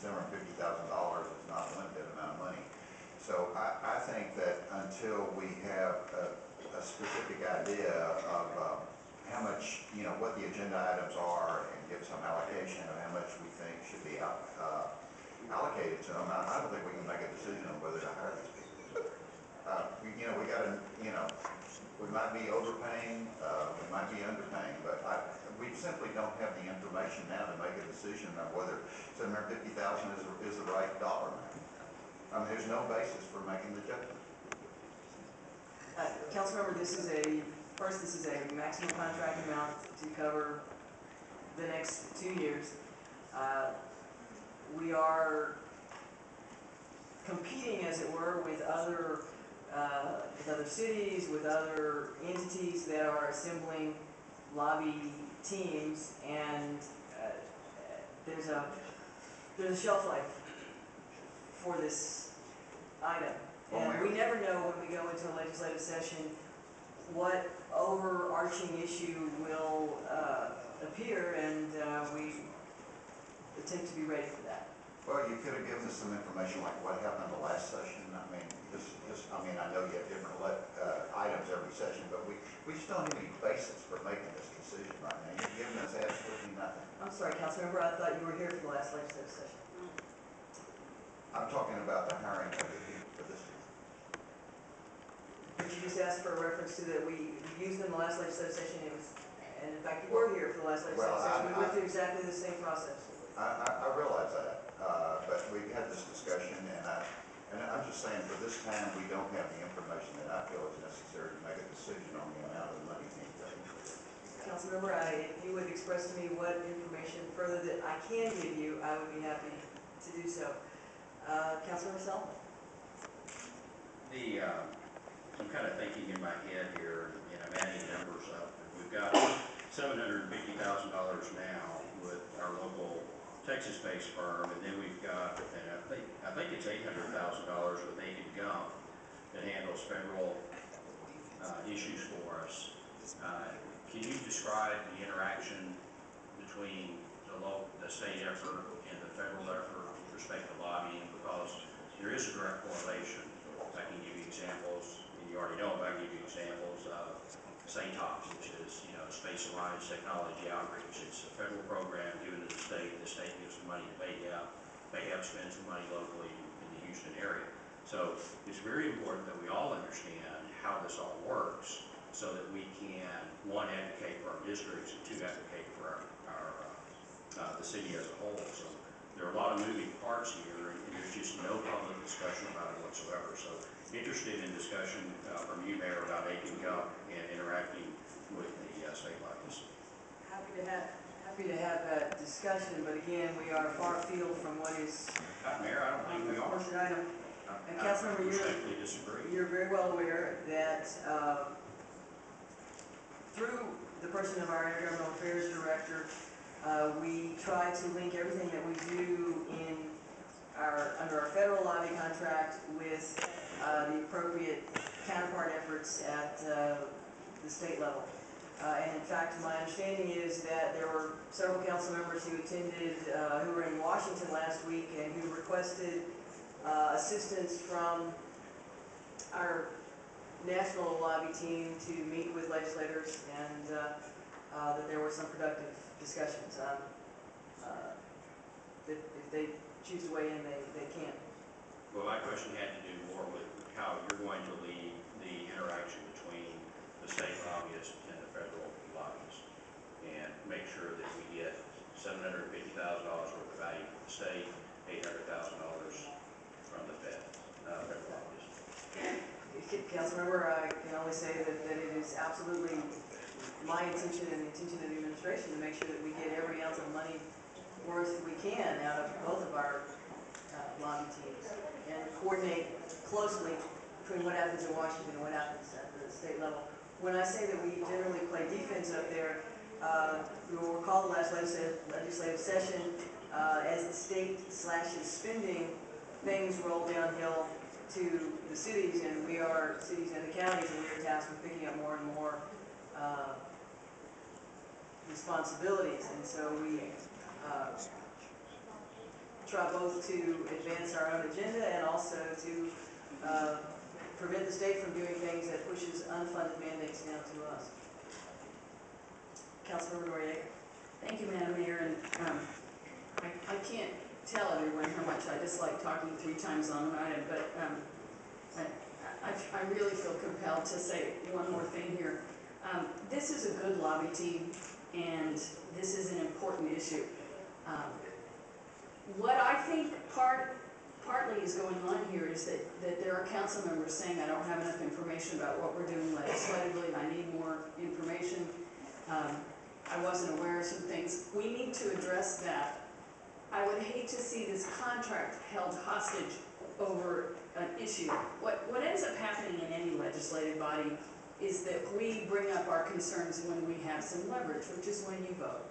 $750,000 is not a limited amount of money. So I think that until we have a specific idea of how much, what the agenda items are and give some allocation of how much we think should be allocated to them, I don't think we can make a decision on whether to hire these people. We got to, we might be overpaying, we might be underpaying, but we simply don't have the information now to make a decision on whether $750,000 is the right dollar amount. I mean, there's no basis for making the judgment. Councilmember, this is a maximum contract amount to cover the next 2 years. We are competing, as it were, with other cities, with other entities that are assembling lobby teams, and there's a shelf life for this item. And we never know when we go into a legislative session what overarching issue will appear, and we attempt to be ready for that. Well, you could have given us some information like what happened the last session. I mean, I know you have different items every session, but we just don't have any basis for making this decision right now. You've given us absolutely nothing. I'm sorry, Councilmember, I thought you were here for the last legislative session. I'm talking about the hiring of the people for this year. But you just asked for a reference to that we used in the last legislative session, and in fact you were here for the last legislative session. We went through exactly the same process. I realize that, but we've had this discussion, and I'm just saying for this time we don't have the information that I feel is necessary to make a decision on the amount of the money being paid. Councilmember, if you would express to me what information further that I can give you, I would be happy to do so. Councilmember Sell? I'm kind of thinking in my head here, and I'm adding numbers up. We've got $750,000 now with our local Texas-based firm, and then we've got, and I think it's $800,000 with Aiken Gump that handles federal issues for us. Can you describe the interaction between the state effort and the federal effort with respect to lobbying? Because there is a direct correlation. I can give you examples, and you already know, but I can give you examples of SATOPS, which is, Space Alliance Technology Outreach. It's a federal program given to the state gives some money to BAHEP spends some money locally in the Houston area. So it's very important that we all understand how this all works so that we can, one, advocate for our districts, and two, advocate for the city as a whole. So there are a lot of moving parts here, and there's just no public discussion about it whatsoever. So interested in discussion from you, Mayor, about Aiken Gump and interacting with the state levels. Happy to have that discussion, but again, we are far afield from what is. Mayor, I don't think we are. Item. And Councilmember, you're very well aware that through the person of our Intergovernmental Affairs Director, we try to link everything that we do under our federal lobby contract with the appropriate counterpart efforts at the state level. And in fact, my understanding is that there were several council members who attended, who were in Washington last week and who requested assistance from our national lobby team to meet with legislators, and that there were some productive discussions. If they choose to weigh in, they can. Well, my question had to do more with how you're going to lead the interaction between the state lobbyists and the federal lobbyists, and make sure that we get $750,000 worth of value from the state, $800,000 from the federal lobbyists. Councilmember, I can only say that it is absolutely my intention and the intention of the administration to make sure that we get every ounce of money worth we can out of both of our lobby teams, and coordinate closely between what happens in Washington and what happens at the state level. When I say that we generally play defense up there, you will recall the last legislative session, as the state slashes spending, things roll downhill to the cities, and we are cities and the counties, and we are tasked with picking up more and more responsibilities. And so we try both to advance our own agenda and also to prevent the state from doing things that pushes unfunded mandates down to us. Councilmember Noriega. Thank you, Madam Mayor, and I can't tell everyone how much I dislike talking 3 times on an item, but I really feel compelled to say one more thing here. This is a good lobby team, and this is an important issue. What I think partly is going on here is that there are council members saying, I don't have enough information about what we're doing legislatively, I need more information. I wasn't aware of some things. We need to address that. I would hate to see this contract held hostage over an issue. What ends up happening in any legislative body is that we bring up our concerns when we have some leverage, which is when you vote.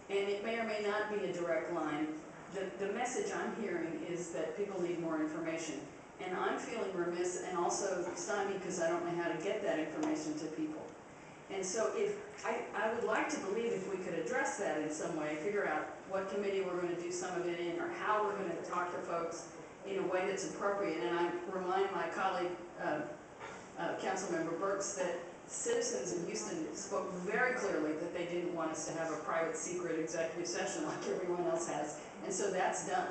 And it may or may not be a direct line. The message I'm hearing is that people need more information. And I'm feeling remiss and also stymied because I don't know how to get that information to people. And so I would like to believe if we could address that in some way, figure out what committee we're going to do some of it in, or how we're going to talk to folks in a way that's appropriate. And I remind my colleague, Councilmember Burks, that citizens in Houston spoke very clearly that they didn't want us to have a private, secret executive session like everyone else has. And so that's done.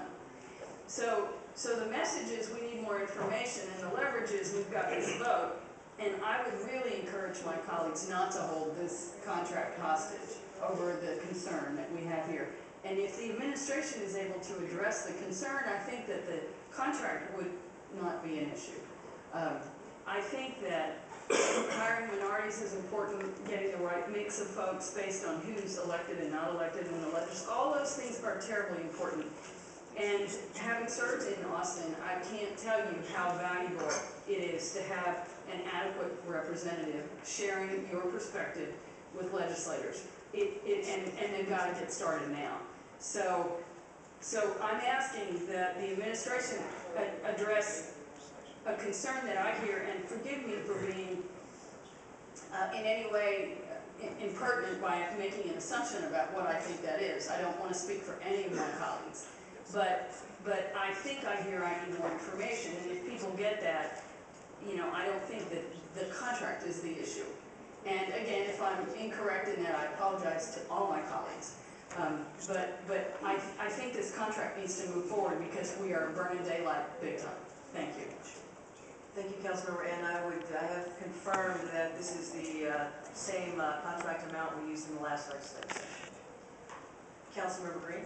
So the message is we need more information, and the leverage is we've got this vote. And I would really encourage my colleagues not to hold this contract hostage over the concern that we have here. And if the administration is able to address the concern, I think that the contract would not be an issue. I think that hiring minorities is important, getting the right mix of folks based on who's elected and not elected in the legislature. All those things are terribly important. And having served in Austin, I can't tell you how valuable it is to have an adequate representative sharing your perspective with legislators. And they've got to get started now. So I'm asking that the administration address a concern that I hear, and forgive me for being in any way impertinent by making an assumption about what I think that is. I don't want to speak for any of my colleagues. But I think I hear I need more information, and if people get that, you know, I don't think that the contract is the issue. And again, if I'm incorrect in that, I apologize to all my colleagues. But I think this contract needs to move forward because we are burning daylight big time. Thank you. Thank you, Councilmember, and I have confirmed that this is the same contract amount we used in the last legislative session. Councilmember Green.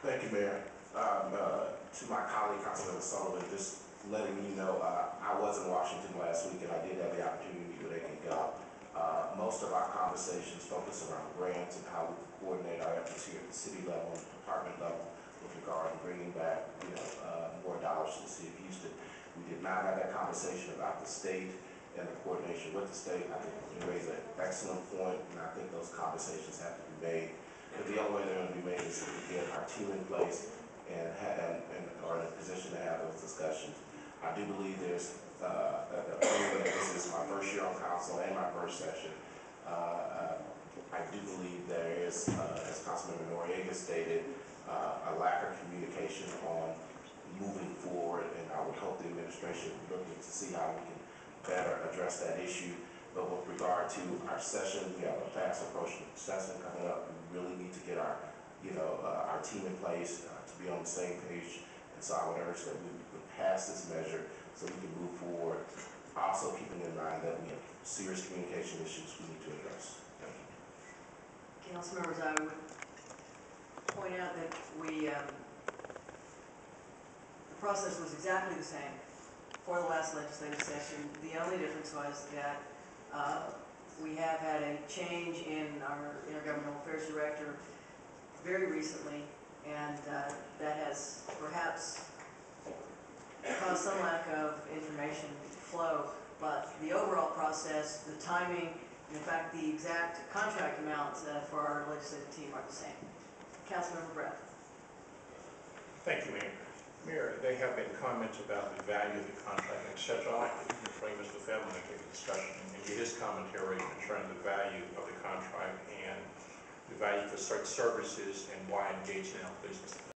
Thank you, Mayor. To my colleague, Councilmember Sullivan, just letting you know, I was in Washington last week and I did have the opportunity to meet with ACOG. Most of our conversations focus around grants and how we can coordinate our efforts here at the city level and department level with regard to bringing back, more dollars to the city of Houston. We did not have that conversation about the state and the coordination with the state. I think you raised an excellent point, and I think those conversations have to be made. But the only way they're going to be made is if we get our team in place and are in a position to have those discussions. I do believe there's this is my first year on council and my first session. I do believe there is, as Councilmember Noriega stated, a lack of communication on moving forward, and I would hope the administration would look to see how we can better address that issue. But with regard to our session, we have a fast approaching session coming up. We really need to get our, our team in place to be on the same page. And so I would urge that we would pass this measure so we can move forward. Also keeping in mind that we have serious communication issues we need to address. Thank you. Council members, I would point out that the process was exactly the same for the last legislative session. The only difference was that we have had a change in our intergovernmental affairs director very recently, and that has perhaps caused some lack of information flow. But the overall process, the timing, in fact, the exact contract amounts for our legislative team are the same. Councilmember Brett. Thank you, Mayor. Mayor, there have been comments about the value of the contract, etc. I'd like to bring Mr. Feldman to take a discussion and get his commentary concerning the value of the contract and the value for certain services and why engage now, please, Mr. Feldman.